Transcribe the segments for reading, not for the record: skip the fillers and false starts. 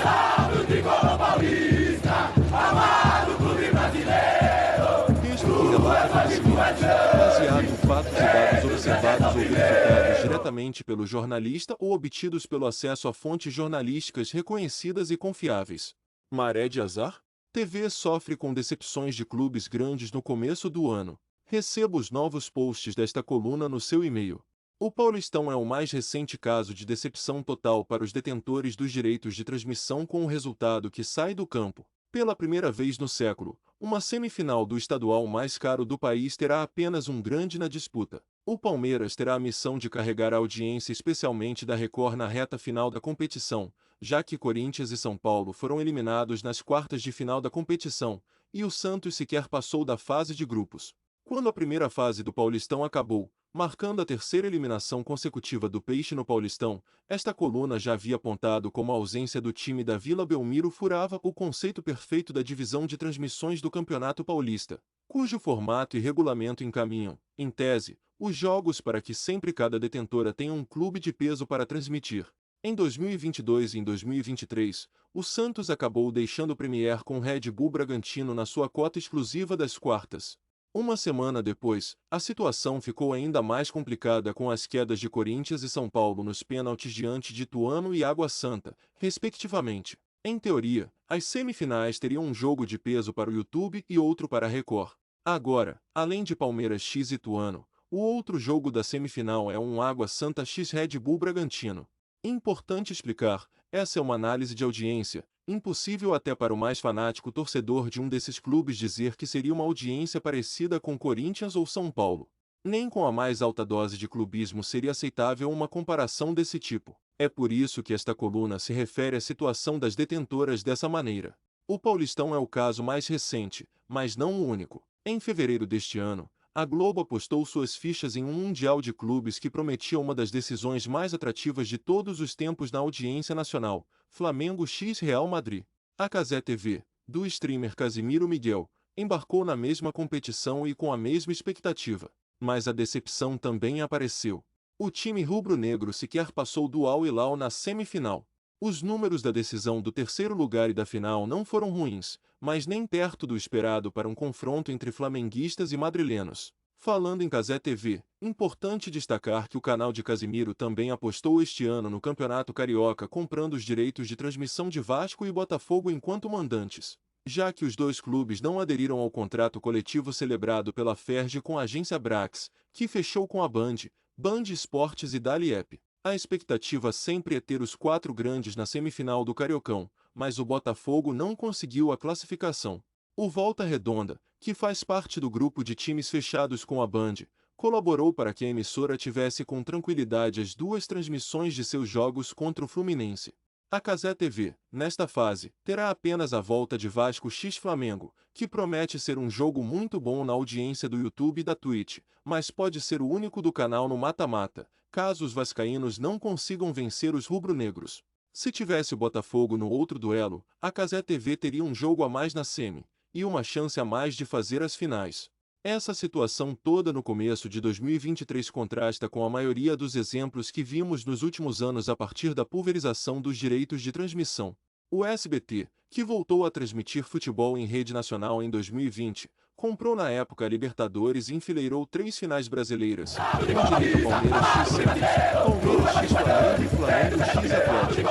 Salve o tricolor paulista, amado clube brasileiro. Texto que relata acontecimentos, baseado em fatos e dados observados ou verificados diretamente pelo jornalista ou obtidos pelo acesso a fontes jornalísticas reconhecidas e confiáveis. Maré de azar? TV sofre com decepções de clubes grandes no começo do ano. Receba os novos posts desta coluna no seu e-mail. O Paulistão é o mais recente caso de decepção total para os detentores dos direitos de transmissão, com o resultado que sai do campo. Pela primeira vez no século, uma semifinal do estadual mais caro do país terá apenas um grande na disputa. O Palmeiras terá a missão de carregar a audiência especialmente da Record na reta final da competição, já que Corinthians e São Paulo foram eliminados nas quartas de final da competição, e o Santos sequer passou da fase de grupos. Quando a primeira fase do Paulistão acabou, marcando a terceira eliminação consecutiva do Peixe no Paulistão, esta coluna já havia apontado como a ausência do time da Vila Belmiro furava o conceito perfeito da divisão de transmissões do Campeonato Paulista, cujo formato e regulamento encaminham, em tese, os jogos para que sempre cada detentora tenha um clube de peso para transmitir. Em 2022 e em 2023, o Santos acabou deixando o Premier com o Red Bull Bragantino na sua cota exclusiva das quartas. Uma semana depois, a situação ficou ainda mais complicada com as quedas de Corinthians e São Paulo nos pênaltis diante de Ituano e Água Santa, respectivamente. Em teoria, as semifinais teriam um jogo de peso para o YouTube e outro para a Record. Agora, além de Palmeiras x Ituano, o outro jogo da semifinal é um Água Santa x Red Bull Bragantino. Importante explicar, essa é uma análise de audiência. Impossível até para o mais fanático torcedor de um desses clubes dizer que seria uma audiência parecida com Corinthians ou São Paulo. Nem com a mais alta dose de clubismo seria aceitável uma comparação desse tipo. É por isso que esta coluna se refere à situação das detentoras dessa maneira. O Paulistão é o caso mais recente, mas não o único. Em fevereiro deste ano, a Globo apostou suas fichas em um mundial de clubes que prometia uma das decisões mais atrativas de todos os tempos na audiência nacional: Flamengo x Real Madrid. A Cazé TV, do streamer Casimiro Miguel, embarcou na mesma competição e com a mesma expectativa. Mas a decepção também apareceu. O time rubro-negro sequer passou do Al Hilal na semifinal. Os números da decisão do terceiro lugar e da final não foram ruins, mas nem perto do esperado para um confronto entre flamenguistas e madrilenos. Falando em Cazé TV, importante destacar que o canal de Casimiro também apostou este ano no Campeonato Carioca, comprando os direitos de transmissão de Vasco e Botafogo enquanto mandantes. Já que os dois clubes não aderiram ao contrato coletivo celebrado pela Ferg com a agência Brax, que fechou com a Band Esportes e Daliep. A expectativa sempre é ter os quatro grandes na semifinal do Cariocão, mas o Botafogo não conseguiu a classificação. O Volta Redonda, que faz parte do grupo de times fechados com a Band, colaborou para que a emissora tivesse com tranquilidade as duas transmissões de seus jogos contra o Fluminense. A Cazé TV, nesta fase, terá apenas a volta de Vasco x Flamengo, que promete ser um jogo muito bom na audiência do YouTube e da Twitch, mas pode ser o único do canal no mata-mata, caso os vascaínos não consigam vencer os rubro-negros. Se tivesse o Botafogo no outro duelo, a Cazé TV teria um jogo a mais na semi, e uma chance a mais de fazer as finais. Essa situação toda no começo de 2023 contrasta com a maioria dos exemplos que vimos nos últimos anos a partir da pulverização dos direitos de transmissão. O SBT, que voltou a transmitir futebol em rede nacional em 2020, comprou na época a Libertadores e enfileirou 3 finais brasileiras, com direito a Palmeiras x Santos, Palmeiras x Flamengo e Flamengo x Atlético.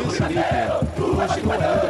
Nesse meio tempo, mostrou ainda